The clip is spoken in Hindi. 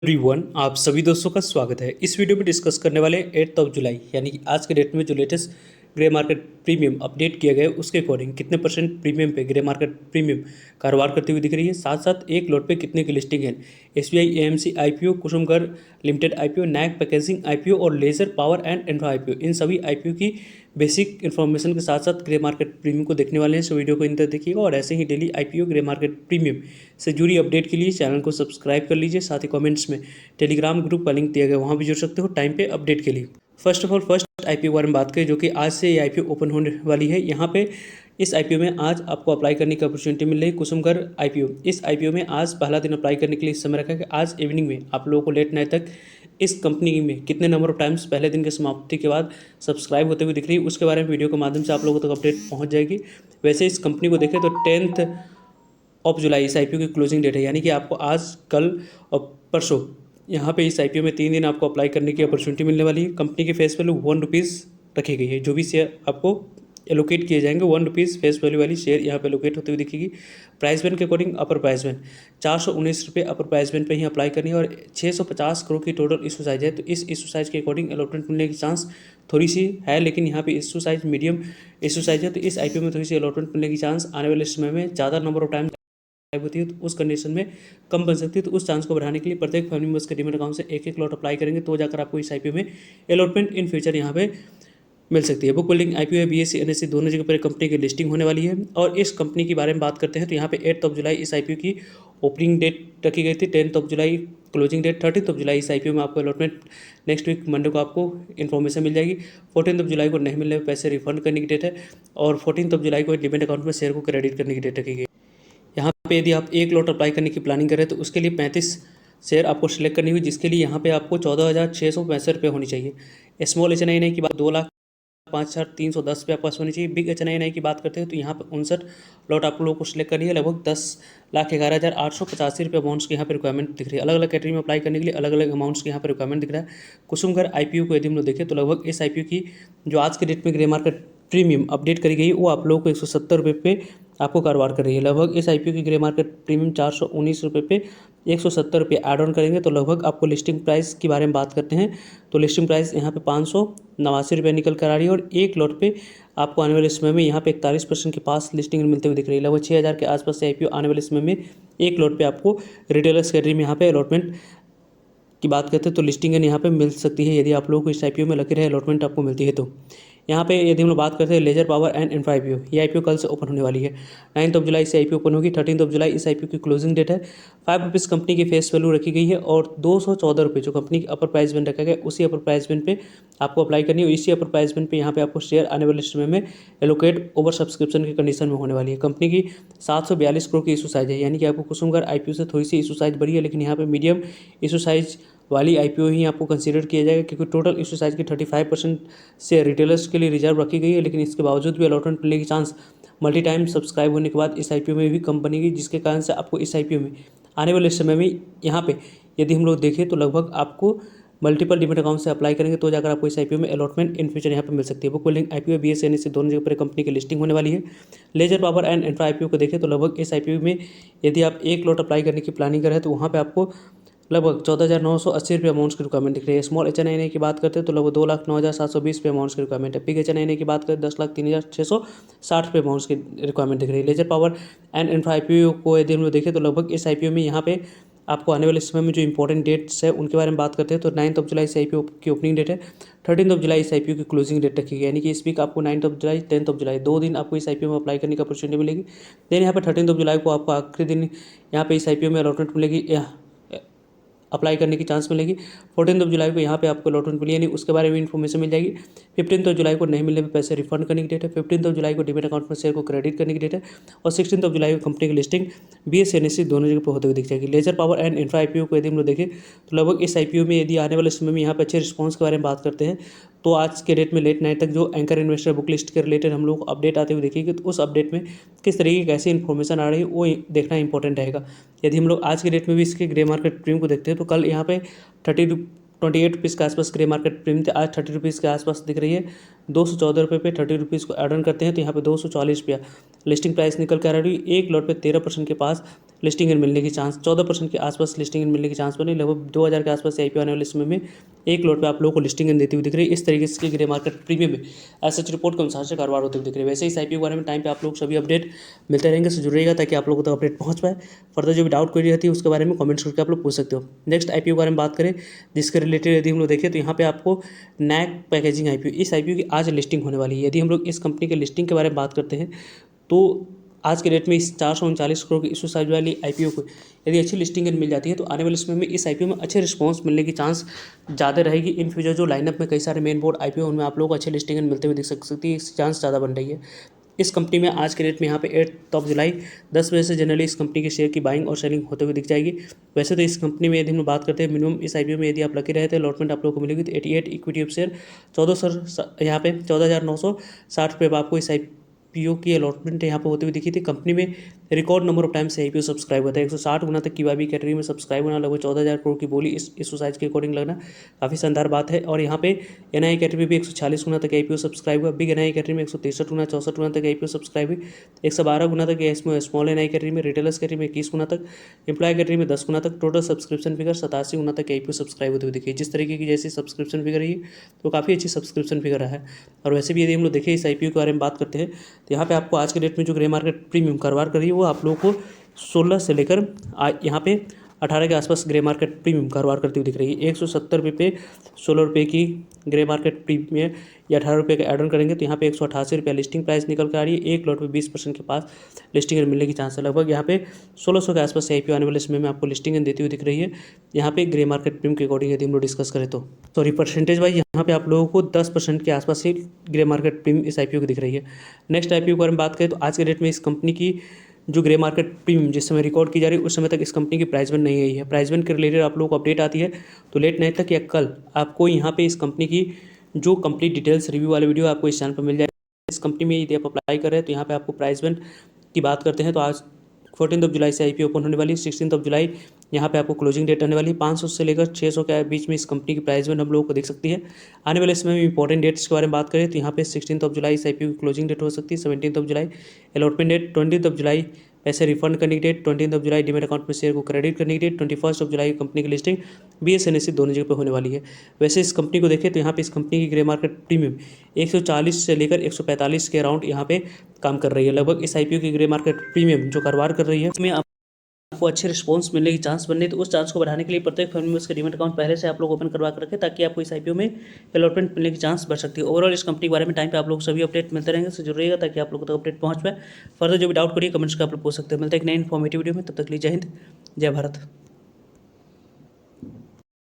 एवरीवन, आप सभी दोस्तों का स्वागत है। इस वीडियो में डिस्कस करने वाले 8 जुलाई यानी कि आज के डेट में जो latest grey market premium update किया गया है उसके अकॉर्डिंग कितने परसेंट प्रीमियम पे ग्रे मार्केट प्रीमियम कारोबार करती हुई दिख रही है, साथ साथ एक लॉट पे कितने की लिस्टिंग है। SBI AMC IPO, Kusumgar limited IPO, Knack packaging IPO और laser power and infra IPO, इन सभी आईपीओ की बेसिक इन्फॉर्मेशन के साथ साथ ग्रे मार्केट प्रीमियम को देखने वाले हैं। सो वीडियो को इन तक देखिएगा और ऐसे ही daily IPO grey market premium से जुड़ी अपडेट के लिए चैनल को सब्सक्राइब कर लीजिए। साथ ही कमेंट्स में टेलीग्राम ग्रुप का लिंक दिया गया, वहाँ भी जुड़ सकते हो टाइम पे अपडेट के लिए। First of all first IPO के बारे में बात करें, जो कि आज से ये आईपीओ ओपन होने वाली है। यहाँ पे इस आईपीओ में आज आपको अप्लाई करने की अपॉर्चुनिटी मिल रही है। कुसुमगर आईपीओ, इस आईपीओ में आज पहला दिन अप्लाई करने के लिए इस समय रखा है कि आज इवनिंग में आप लोगों को लेट नाइट तक इस कंपनी में कितने नंबर ऑफ टाइम्स पहले दिन के समाप्ति के बाद सब्सक्राइब होते हुए दिख रही है, उसके बारे में वीडियो के माध्यम से आप लोगों तक अपडेट पहुंच जाएगी। वैसे इस कंपनी को देखें तो 10 जुलाई इस आईपीओ की क्लोजिंग डेट है, यानी कि आपको आज, कल और परसों यहाँ पे इस आईपीओ में 3 दिन आपको अप्लाई करने की अपॉर्चुनिटी मिलने वाली है। कंपनी की फेस वैल्यू ₹1 रखी गई है। जो भी शेयर आपको एलोकेट किए जाएंगे ₹1 फेस वैल्यू वाली शेयर यहाँ पे एलोकेट होते हुए दिखेगी। प्राइस बैंड के अकॉर्डिंग अपर प्राइस बैंड ₹419 अपर प्राइस बैंड पे ही अप्लाई करनी है और 650 करोड़ की टोटल इशू साइज है। तो इस इशू साइज के अकॉर्डिंग अलॉटमेंट मिलने की चांस थोड़ी सी है, लेकिन यहाँ पे issue size medium issue size है, तो इस आईपीओ में थोड़ी सी अलॉटमेंट मिलने की चांस आने वाले समय में ज़्यादा नंबर ऑफ टाइम होती है तो उस कंडीशन में कम बन सकती है। तो उस चांस को बढ़ाने के लिए प्रत्येक फैमिली मेंबर्स के डीमैट अकाउंट से एक एक लॉट अप्लाई करेंगे तो जाकर आपको इस आईपीओ में अलॉटमेंट इन फ्यूचर यहाँ पे मिल सकती है। बुक बिल्डिंग आईपीओ है, बीएससी एनएससी दोनों जगह पर कंपनी की लिस्टिंग होने वाली है। और इस कंपनी के बारे में बात करते हैं तो यहाँ पे 8 जुलाई इस आईपीओ की ओपनिंग डेट रखी गई थी, 10 जुलाई क्लोजिंग डेट, 30 जुलाई इस आईपीओ में आपको अलॉटमेंट नेक्स्ट वीक मंडे को आपको इन्फॉर्मेशन मिल जाएगी। 14 जुलाई को नहीं मिलने पैसे रिफंड करने की डेट है और 14 जुलाई को डीमैट अकाउंट में शेयर को क्रेडिट करने की डेट रखी गई। यहाँ पे यदि आप एक लॉट अप्लाई करने की प्लानिंग करें तो उसके लिए 35 शेयर आपको सिलेक्ट करनी हुई, जिसके लिए यहाँ पे आपको 14,665 रुपये होनी चाहिए। स्मॉल एच.एन.आई की बात 2,05,310 पे आपके पास होनी चाहिए। बिग एच.एन.आई की बात करते हैं तो यहाँ पर 59 लॉट आप लोगों को सिलेक्ट करनी है। लगभग 10,11,885 रुपये अमाउंट्स की यहाँ पे रिक्वायरमेंट दिख रही है। अलग अलग कैटेगरी में अप्लाई करने के लिए अलग अलग अमाउंट्स की यहाँ पे रिक्वायरमेंट दिख रहा है। कुसुमगर आईपीओ को यदि हम लोग देखें तो लगभग इस आईपीओ की जो आज के डेट में ग्रे मार्केट प्रीमियम अपडेट करी गई वो आप लोगों को 170 रुपये पे आपको कारोबार कर रही है। लगभग इस आईपीओ की ग्रे मार्केट प्रीमियम 419 रुपये पे 170 रुपये ऐड ऑन करेंगे तो लगभग आपको लिस्टिंग प्राइस के बारे में बात करते हैं तो लिस्टिंग प्राइस यहाँ पे 589 रुपये निकल कर आ रही है। और एक लॉट पे आपको आने वाले समय में यहाँ पे 41% के पास लिस्टिंग मिलते हुए दिख रही है। लगभग 6,000 के आसपास से आईपीओ आने वाले समय में एक लॉट पे आपको रिटेलर्स कैटेगरी में यहाँ पे अलॉटमेंट की बात करते हैं तो लिस्टिंग यहाँ पे मिल सकती है। यदि आप लोगों को इस आईपीओ में लगे रहे अलॉटमेंट आपको मिलती है तो यहाँ पे यदि हम लोग बात करते हैं Laser power and infra IPO, ये आईपीओ कल से ओपन होने वाली है। 9 जुलाई से आईपीओ ओपन होगी। 13 जुलाई इस आईपीओ की क्लोजिंग डेट है। ₹5 कंपनी की फेस वैल्यू रखी गई है और 214 रुपये जो कंपनी की अपर प्राइस बैंड रखा गया उसी अपर प्राइस बैंड पे आपको अप्लाई करनी है। इसी अपर प्राइस बैंड पे यहाँ पे आपको शेयर आने वाले समय में एलोकेट ओवर सब्सक्रिप्शन की कंडीशन में होने वाली है। कंपनी की 742 करोड़ की इशू साइज है, यानी कि आपको कुसुमगर आईपीओ से थोड़ी सी इशू साइज बड़ी है, लेकिन यहाँ पे मीडियम इशू साइज वाली आईपीओ ही आपको कंसीडर किया जाएगा क्योंकि टोटल इशू साइज की 35% से रिटेलर्स के लिए रिजर्व रखी गई है। लेकिन इसके बावजूद भी अलॉटमेंट मिलने की चांस मल्टी टाइम सब्सक्राइब होने के बाद इस आईपीओ में भी कम बनेगी, जिसके कारण से आपको इस आईपीओ में आने वाले समय में यहाँ पे यदि हम लोग देखें तो लगभग आपको मल्टीपल डीमैट अकाउंट से अप्लाई करेंगे तो जाकर आपको इस आईपीओ में अलॉटमेंट इन फ्यूचर यहाँ पे मिल सकती है। बुक बिल्डिंग आईपीओ बीएसएनएल से दोनों जगह पर कंपनी की लिस्टिंग होने वाली है। Laser power and infra IPO को देखें तो लगभग इस आईपीओ में यदि आप एक लॉट अप्लाई करने की प्लानिंग करें तो वहाँ पे आपको लगभग 14,980 रुपये अमाउंट्स की रिक्वायरमेंट दिख रही है। स्मॉल एच.एन.आई की बात करते हैं तो लगभग 2,09,720 रुपये अमाउंट्स की रिक्वायरमेंट है। बिग एच.एन.आई की बात करें 10,03,660 रुपये अमाउंट्स की रिक्वायरमेंट दिख रही है। Laser power and infra IPO को यदि हम लोग देखें तो लगभग इस आईपीओ में यहाँ पे आपको आने वाले समय में जो इंपॉर्टेंट डेट्स है उनके बारे में बात करते हैं तो 9 जुलाई से आईपीओ की ओपनिंग डेट है। 13 जुलाई इस आईपीओ की क्लोजिंग डेट रखी गई, यानी कि इस वीक आपको 9 जुलाई 10 जुलाई 2 दिन आपको इस आईपीओ में अप्लाई करने की अपॉर्चुनिटी मिलेगी। देन यहाँ पे 13 जुलाई को आपको आखिरी दिन यहाँ पे इस आईपीओ में अलॉटमेंट मिलेगी, अप्लाई करने की चांस मिलेगी। 14 जुलाई को यहाँ पे आपको अलॉटमेंट मिली, यानी उसके बारे में इन्फॉर्मेशन मिल जाएगी। 15 जुलाई को नहीं मिलने पे पैसे रिफंड करने की डेट है। 15 जुलाई को डीमैट अकाउंट में शेयर को क्रेडिट करने की डेट है और 16 जुलाई को कंपनी की लिस्टिंग बीएसएनएल दोनों जगह पर होते हुए दिख जाएगी। Laser power and infra IPO को यदि हम लोग देखें तो लगभग इस आईपीओ में यदि आने वाले समय में यहाँ पे अच्छे रिस्पॉन्स के बारे में बात करते हैं तो आज के डेट में लेट नाइट तक जो एंकर इन्वेस्टर बुक लिस्ट के रिलेटेड हम लोग को अपडेट आते हुए देखेंगे तो उस अपडेट में किस तरीके की कैसी इन्फॉर्मेशन आ रही है वो देखना इंपॉर्टेंट रहेगा। यदि हम लोग आज के डेट में भी इसके ग्रे मार्केट प्रीमियम को देखते हैं तो कल यहाँ पे 28 रुपीज़ के आसपास ग्रे मार्केट प्रीमियम आज 30 रुपीज़ के आसपास दिख रही है। ₹214 पे 30 रुपीज़ को ऐड ऑन करते हैं तो यहाँ पे ₹240 लिस्टिंग प्राइस निकल कर आ रही है। एक लॉट पे 13% के पास लिस्टिंग इन मिलने की चांस, 14% के आसपास लिस्टिंग इन मिलने की चांस बनी। लगभग 2000 के आसपास IPO आने वाले समय में एक लॉट पे आप लोगों को लिस्टिंग इन देती हुई दिख रही है। इस तरीके से ग्रे मार्केट प्रीमियम में एज रिपोर्ट के अनुसार से कारोबार होते हुए दिख रही है। वैसे इस IPO के बारे में टाइम पे आप लोग सभी अपडेट मिलते रहेंगे, तो जुड़ रहिएगा ताकि आप लोगों तक अपडेट पहुंच पाए। फर्दर जो भी डाउट क्वेरी रहती है उसके बारे में कमेंट्स करके आप लोग पूछ सकते हो। नेक्स्ट IPO के बारे में बात करें जिसके रिलेटेड यदि हम लोग देखें तो यहाँ पे आपको नैक पैकेजिंग IPO, इस IPO की आज लिस्टिंग होने वाली है। यदि हम लोग इस कंपनी के लिस्टिंग के बारे में बात करते हैं तो आज के डेट में इस 439 करोड़ की इशू साइज वाली IPO को यदि अच्छी लिस्टिंग मिल जाती है तो आने वाले समय में इस IPO में अच्छे रिस्पांस मिलने की चांस ज़्यादा रहेगी। इन फ्यूचर जो लाइनअप में कई सारे मेन बोर्ड IPO उनमें आप लोगों को अच्छे लिस्टिंग मिलते हुए दिख सकती है, इसकी चांस ज़्यादा बन रही है। इस कंपनी में आज के डेट में यहाँ पे 8 जुलाई 10 बजे से जनरली इस कंपनी के शेयर की बाइंग और सेलिंग होते हुए दिख जाएगी। वैसे तो इस कंपनी में यदि हम बात करते हैं मिनिमम इस IPO में यदि आप लगे रहे थे अलॉटमेंट आप लोगों को मिलेगी तो 88 इक्विटी ऑफ शेयर 1400 यहाँ पे 14,960 रुपये आपको इस IPO की अलॉटमेंट यहाँ पे होते हुए दिखी थी। कंपनी में रिकॉर्ड नंबर ऑफ टाइम से IPO सब्सक्राइब होता है, 160 गुना तक की YB कैटेगरी में सब्सक्राइब होना, लगभग 14,000 करोड़ की बोली इस इशू साइज के अकॉर्डिंग लगना काफ़ी शानदार बात है। और यहाँ पे NI कैटेगरी भी 140 गुना तक IPO सब्सक्राइब हुआ, बिग NI कैटेगरी में 163 गुना 64 गुना तक IPO सब्सक्राइब हुई, 112 गुना तक स्मॉल NI कैटेगरी में, रिटेलर्स कैटेगरी में 21 गुना तक, एम्प्लॉय कैटेगरी में 10 गुना तक, टोटल सब्सक्रिप्शन फिगर 87 गुना तक IPO सब्सक्राइब होते हुए दिखे। जिस तरीके की जैसी सब्सक्रिप्शन फिगर रही तो काफ़ी अच्छी सब्सक्रिप्शन फिगर है। और वैसे भी यदि हम लोग देखें इस IPO के बारे में बात करते हैं तो यहाँ पे आपको आज के डेट में जो ग्रे मार्केट प्रीमियम कारोबार कर रही है वो आप लोगों को 16 से लेकर यहाँ पे 18 के आसपास ग्रे मार्केट प्रीमियम कारोबार करती हुई दिख रही है। 170 रुपये पे 16 रुपये की ग्रे मार्केट प्रीमियम या 18 रुपये का एड ऑन करेंगे तो यहाँ पे 188 रुपये लिस्टिंग प्राइस निकल कर आ रही है। एक लॉट पे 20% के पास लिस्टिंग मिलने की चांस है। लगभग यहाँ पे 1600 के आसपास IPO आने वाले समय में आपको लिस्टिंग देती हुई दिख रही है। यहाँ पे ग्रे मार्केट प्रीमियम के अकॉर्डिंग यदि हम लोग डिस्कस करें तो सॉरी परसेंटेज वाइज यहाँ पे आप लोगों को 10% के आसपास ही ग्रे मार्केट प्रीमियम इस IPO की दिख रही है। नेक्स्ट IPO के बारे में बात करें तो आज के डेट में इस कंपनी की जो ग्रे मार्केट प्रीमियम जिस समय रिकॉर्ड की जा रही है उस समय तक इस कंपनी की प्राइस बैंड नहीं आई है। प्राइस बैंड के रिलेटेड आप लोगों को अपडेट आती है तो लेट नाइट तक या कल आपको यहाँ पे इस कंपनी की जो कंप्लीट डिटेल्स रिव्यू वाले वीडियो आपको इस चैनल पर मिल जाएगी। इस कंपनी में यदि आप अप्लाई कर रहे हैं तो यहाँ पे आपको प्राइस बैंड की बात करते हैं तो आज 14 जुलाई से IPO ओपन होने वाली, 16 जुलाई यहाँ पे आपको क्लोजिंग डेट आने वाली। 500 से लेकर 600 के बीच में इस कंपनी की प्राइस बैंड हम लोगों को दिख सकती है। आने वाले समय में इंपॉर्टेंट डेट्स के बारे में बात करें तो यहाँ पे 16 जुलाई इस IPO की क्लोजिंग डेट हो सकती है, 17 जुलाई अलॉटमेंट डेट, 20 जुलाई पैसे रिफंड करने की डेट, 20 जुलाई डीमेट अकाउंट में शेयर को क्रेडिट करने की डेट, 21 जुलाई कंपनी की लिस्टिंग BSE दोनों जगह पर होने वाली है। वैसे इस कंपनी को देखें तो यहाँ पे इस कंपनी की ग्रे मार्केट प्रीमियम 140 से लेकर 145 के अराउंड यहाँ पे काम कर रही है। लगभग इस IPO की ग्रे मार्केट प्रीमियम जो कारोबार कर रही है उसमें आपको अच्छे रिस्पांस मिलने की चांस बन रही है। तो उस चांस को बढ़ाने के लिए प्रत्येक फर्म में उसका डीमेट अकाउंट पहले से आप लोग ओपन करवा कर रखें ताकि आपको इस IPO में अलॉटमेंट मिलने की चांस बढ़ सकती है। ओवरऑल इस कंपनी के बारे में टाइम पे आप लोग सभी अपडेट मिलते रहेंगे, तो जरूर रहेगा ताकि आप लोगों तक अपडेट पहुंच पाए। फर्दर जो भी डाउट करिए कमेंट्स का आप लोग पूछ सकते हैं। मिलते हैं एक नए इन्फॉर्मेटिव वीडियो में, तब तक के लिए जय हिंद जय भारत।